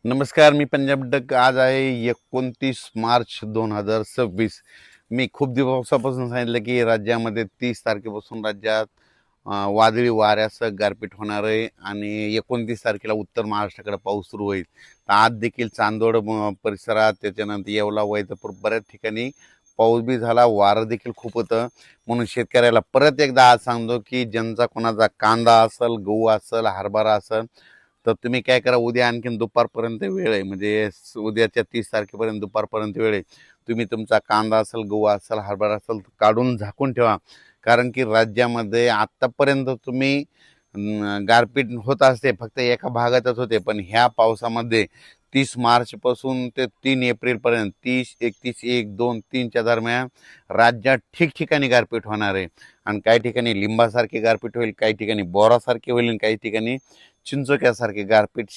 नमस्कार, मी पंजाब डक. आज आहे 29 मार्च 2026. मी खूप दिवसापासून सांगितलं की राज्यामध्ये 30 तारखेपासून राज्यात वादळी वाऱ्यासह गारपीट होणार आहे आणि 29 तारखेला उत्तर महाराष्ट्राकडे पाऊस सुरू होईल. तर आज देखील चांदोड परिसरात, त्याच्यानंतर येवला, वैजापूर बऱ्याच ठिकाणी पाऊस बी झाला, वारं देखील खूप होतं. म्हणून शेतकऱ्याला परत एकदा आज सांगतो की ज्यांचा कोणाचा कांदा असेल, गहू असेल, हरभरा असेल, तर तुम्ही काय करा, उद्या आणखीन दुपारपर्यंत वेळ आहे. म्हणजे उद्याच्या 30 तारखेपर्यंत दुपारपर्यंत वेळ आहे. तुम्ही तुमचा कांदा असेल, गहू असेल, हरभरा असेल काढून झाकून ठेवा. कारण की राज्यामध्ये आत्तापर्यंत तुम्ही गारपीट होत असते, फक्त एका भागातच होते. पण ह्या पावसामध्ये 30 मार्चपासून ते 3 एप्रिलपर्यंत 31, 1, 2, 3च्या दरम्यान राज्यात ठिकठिकाणी गारपीट होणार आहे. आणि काही ठिकाणी लिंबासारखी गारपीट होईल, काही ठिकाणी बोरासारखी होईल, आणि काही ठिकाणी चिंचोक्यासारखे गारपीट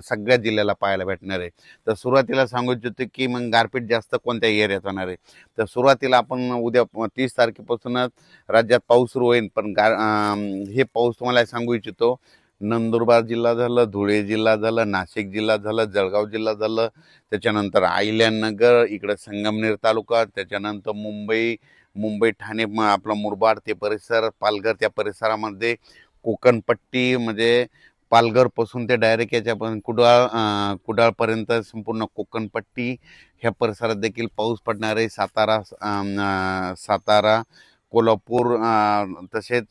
सगळ्या जिल्ह्याला पाहायला भेटणार आहे. तर सुरुवातीला सांगू इच्छितो की मग गारपीट जास्त कोणत्या एरियात होणार आहे. तर सुरुवातीला आपण उद्या 30 तारखेपासूनच राज्यात पाऊस सुरू होईल. पण हे पाऊस तुम्हाला सांगू इच्छितो, नंदुरबार जिल्हा झालं, धुळे जिल्हा झालं, नाशिक जिल्हा झालं, जळगाव जिल्हा झालं, त्याच्यानंतर अहिल्यानगर, इकडं संगमनेर तालुका, त्याच्यानंतर मुंबई ठाणे, आपला मुरबाड ते परिसर, पालघर त्या परिसरामध्ये, कोकणपट्टी म्हणजे पालघरपासून ते डायरेक्ट याच्यापर्यंत कुडाळपर्यंत संपूर्ण कोकणपट्टी ह्या परिसरात देखील पाऊस पडणार आहे. सातारा, कोल्हापूर, तसेच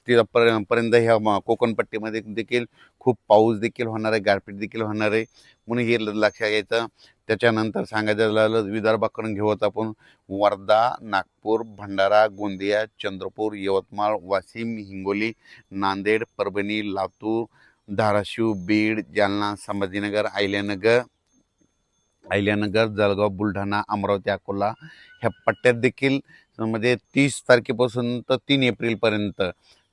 तिथपर्यंत ह्या कोकणपट्टीमध्ये देखील खूप पाऊस देखील होणार आहे, गारपीट देखील होणार आहे. म्हणून हे लक्षात घ्यायचं. त्याच्यानंतर सांगायचं झालं विदर्भाकडून घेऊ आपण, वर्धा, नागपूर, भंडारा, गोंदिया, चंद्रपूर, यवतमाळ, वाशिम, हिंगोली, नांदेड, परभणी, लातूर, धाराशिव, बीड, जालना, संभाजीनगर, अहिल्यानगर, जळगाव, बुलढाणा, अमरावती, अकोला ह्या पट्ट्यात देखील म्हणजे 30 तारखेपासून तर 3 एप्रिलपर्यंत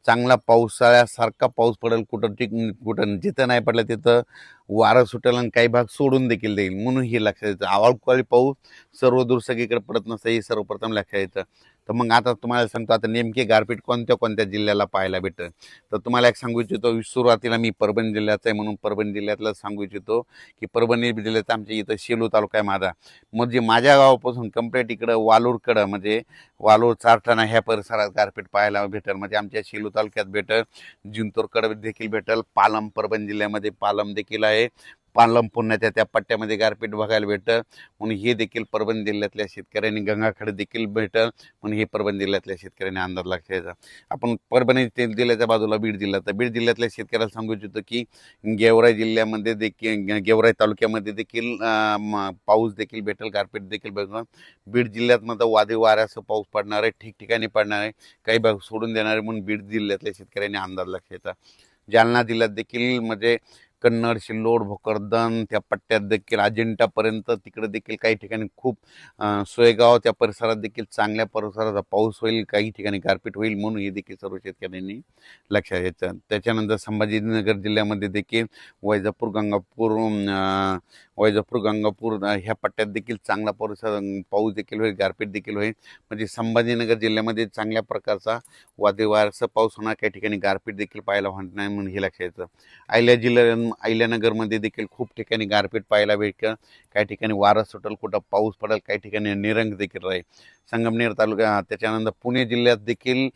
चांगला पावसाळ्यासारखा पाऊस पडेल. कुठं जिथं नाही पडलं तिथं वारं सुटेल आणि काही भाग सोडून देखील देईल. म्हणून हे लक्षात येतं. अवकाळी पाऊस सर्वदूर सगळीकडे पडत नसतं, हे सर्वप्रथम लक्षात येतं. तर मग आता तुम्हाला सांगतो, आता नेमके गारपीट कोणत्या कोणत्या जिल्ह्याला पाहायला भेटेल. तर तुम्हाला एक सांगू इच्छितो, सुरुवातीला मी परभणी जिल्ह्याचा आहे म्हणून परभणी जिल्ह्यातला सांगू इच्छितो की परभणी जिल्ह्यात आमच्या इथं सेलू तालुका आहे माझा. म्हणजे माझ्या गावापासून कंप्लीट इकडं वालूरकडं, म्हणजे वालूर, चारठाणा ह्या परिसरात गारपीट पाहायला भेटेल. म्हणजे आमच्या सेलू तालुक्यात भेटेल, जिंतूरकडे देखील भेटेल, पालम, परभणी जिल्ह्यामध्ये पालम देखील आहे, पालम पुण्याच्या त्या पट्ट्यामध्ये गारपीट बघायला भेटतं. म्हणून हे देखील परभणी जिल्ह्यातल्या शेतकऱ्यांनी, गंगाखेड देखील भेटल. म्हणून हे परभणी जिल्ह्यातल्या शेतकऱ्यांनी अंदाज लक्षात. आपण परभणी जिल्ह्याच्या बाजूला बीड जिल्हा, तर बीड जिल्ह्यातल्या शेतकऱ्याला सांगू इच्छितो की गेवराई जिल्ह्यामध्ये देखील, गेवराई तालुक्यामध्ये देखील पाऊस देखील भेटेल, गारपीट देखील भेटेल. बीड जिल्ह्यात मात्र वादळी वाऱ्यासह पाऊस पडणार आहे, ठिकठिकाणी पडणार आहे, काही भाग सोडून देणार आहे. म्हणून बीड जिल्ह्यातल्या शेतकऱ्यांनी अंदाज लक्षात. जालना जिल्ह्यात देखील म्हणजे कन्नड, सिल्लोड, भोकरदन त्या पट्ट्यात देखील अजिंठापर्यंत तिकडे देखील काही ठिकाणी खूप, सोयगाव त्या परिसरात देखील चांगल्या परिसराचा पाऊस होईल, काही ठिकाणी गारपीट होईल. म्हणून हे देखील सर्व शेतकऱ्यांनी लक्षात घ्यायचं. त्याच्यानंतर संभाजीनगर जिल्ह्यामध्ये देखील वैजापूर, गंगापूर ह्या पट्ट्यात देखील चांगला पाऊस देखील होईल, गारपीट देखील होईल. म्हणजे संभाजीनगर जिल्ह्यामध्ये चांगल्या प्रकारचा वादळी वाऱ्यासह पाऊस होणार, काही ठिकाणी गारपीट देखील पाहायला होणार नाही. म्हणून हे लक्षात येतं. अहिल्यानगरमध्ये देखील खूप ठिकाणी गारपीट पाहायला भेटेल, काही ठिकाणी वारं सुटेल, कुठं पाऊस पडेल, काही ठिकाणी निरंग देखील राहील. संगमनेर तालुका, त्याच्यानंतर पुणे जिल्ह्यात देखील,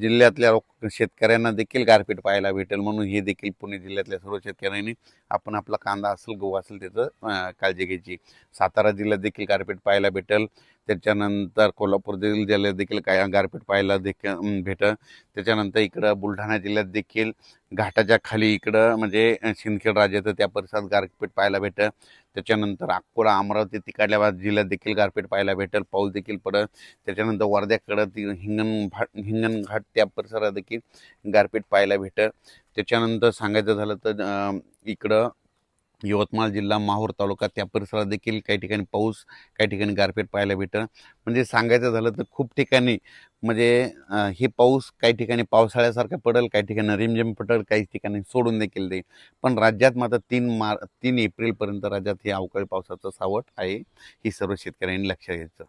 जिल्ह्यातल्या शेतकऱ्यांना देखील गारपीट पाहायला भेटेल. म्हणून हे देखील पुणे जिल्ह्यातल्या सर्व शेतकऱ्यांनी आपण आपला कांदा असेल, गहू असेल त्याचं काळजी घ्यायची. सातारा जिल्ह्यात देखील गारपीट पाहायला भेटेल. त्याच्यानंतर कोल्हापूर जिल्ह्यात देखील काय गारपीट पाहायला देखील भेटेल. त्याच्यानंतर इकडं बुलढाणा जिल्ह्यात देखील घाटाच्या खाली इकडं म्हणजे सिंदखेड राजाचं त्या परिसरात गारपीट पाहायला भेटेल. त्याच्यानंतर अकोला, अमरावती तिकडल्या जिल्ह्यात देखील गारपीट पाहायला भेटेल, पाऊस देखील पडेल. त्याच्यानंतर वर्ध्याकडं हिंगणघाट त्या परिसरात देखील गारपीट पाहायला भेटेल. त्याच्यानंतर सांगायचं झालं तर इकडं यवतमाळ जिल्हा, माहूर तालुका त्या परिसरात देखील काही ठिकाणी पाऊस, काही ठिकाणी गारपीट पाहायला भेटेल. म्हणजे सांगायचं झालं तर खूप ठिकाणी म्हणजे हे पाऊस काही ठिकाणी पावसाळ्यासारखा पडेल, काही ठिकाणी रिमझिम पडेल, काही ठिकाणी सोडून देखील देईल. पण राज्यात मात्र 3 एप्रिलपर्यंत राज्यात हे अवकाळी पावसाचं सावट आहे. ही सर्व शेतकऱ्यांनी लक्षात घ्यायचं.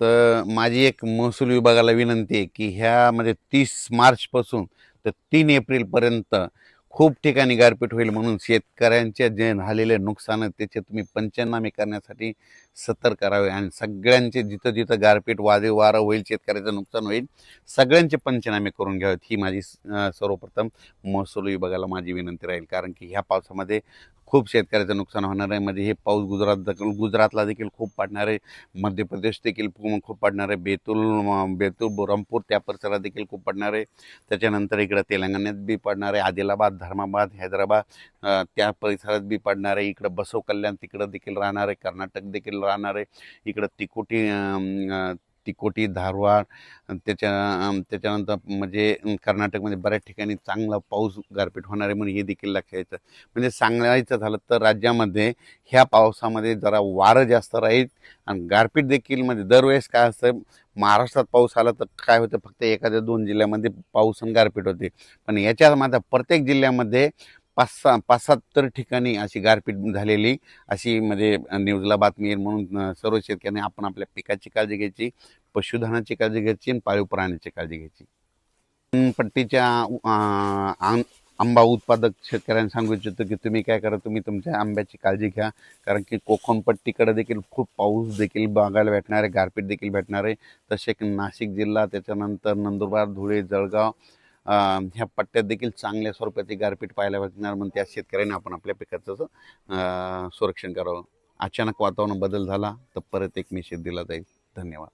तर माझी एक महसूल विभागाला विनंती आहे की ह्या म्हणजे 30 मार्चपासून तर 3 एप्रिलपर्यंत खूप ठिकाणी गारपीट होईल म्हणून शेतकऱ्यांचे जे झालेले नुकसान आहे त्याचे तुम्ही पंचनामे करण्यासाठी सतर्क करावे आणि सगळ्यांचे जिथं जिथं गारपीट वादळी वारं होईल, शेतकऱ्याचं नुकसान होईल, सगळ्यांचे पंचनामे करून घ्यावेत ही माझी सर्वप्रथम महसूल विभागाला माझी विनंती राहील. कारण की ह्या पावसामध्ये खूप शेतकऱ्याचं नुकसान होणार आहे. म्हणजे हे पाऊस गुजरातला देखील खूप पडणार आहे, मध्य प्रदेश देखील खूप पडणार आहे, बेतूल बुरहानपूर त्या परिसरात देखील खूप पडणार आहे. त्याच्यानंतर इकडं तेलंगणात बी पडणार आहे, आदिलाबाद, धर्माबाद, हैदराबाद त्या परिसरात बी पडणार आहे. इकडं बसव कल्याण तिकडं देखील राहणार आहे, कर्नाटक देखील राहणार आहे. इकडं तिकोटी, धारवाड त्याच्यानंतर म्हणजे कर्नाटकमध्ये बऱ्याच ठिकाणी चांगला पाऊस गारपीट होणार आहे म्हणून हे देखील लक्षात यायचं. म्हणजे सांगायचं झालं तर राज्यामध्ये ह्या पावसामध्ये जरा वारं जास्त राहील आणि गारपीट देखील. म्हणजे दरवेळेस काय असतं, महाराष्ट्रात पाऊस आला तर काय होतं, फक्त एखाद्या 2 जिल्ह्यामध्ये पाऊस आणि गारपीट होते. पण याच्या माझा प्रत्येक जिल्ह्यामध्ये 5-7 तर ठिकाणी अशी गारपीट झालेली अशी म्हणजे न्यूजला बातमी येईल. म्हणून सर्व शेतकऱ्यांनी आपण आपल्या पिकाची काळजी घ्यायची, पशुधनाची काळजी घ्यायची आणि पाळीव प्राण्याची काळजी घ्यायची. पट्टीच्या आंबा उत्पादक शेतकऱ्यांना सांगू इच्छितो की तुम्ही काय करा, तुम्ही तुमच्या आंब्याची काळजी घ्या. कारण की कोकणपट्टीकडे देखील खूप पाऊस देखील बघायला भेटणार आहे, गारपीट देखील भेटणार आहे. तसे नाशिक जिल्हा, त्याच्यानंतर नंदुरबार, धुळे, जळगाव ह्या पट्ट्यात देखील चांगल्या स्वरूपाची गारपीट पाहायला भेटणार. म्हणून त्या शेतकऱ्यांनी आपण आपल्या पिकाचं संरक्षण करावं. अचानक वातावरण बदल झाला तर परत एक मेसेज दिला जाईल. धन्यवाद.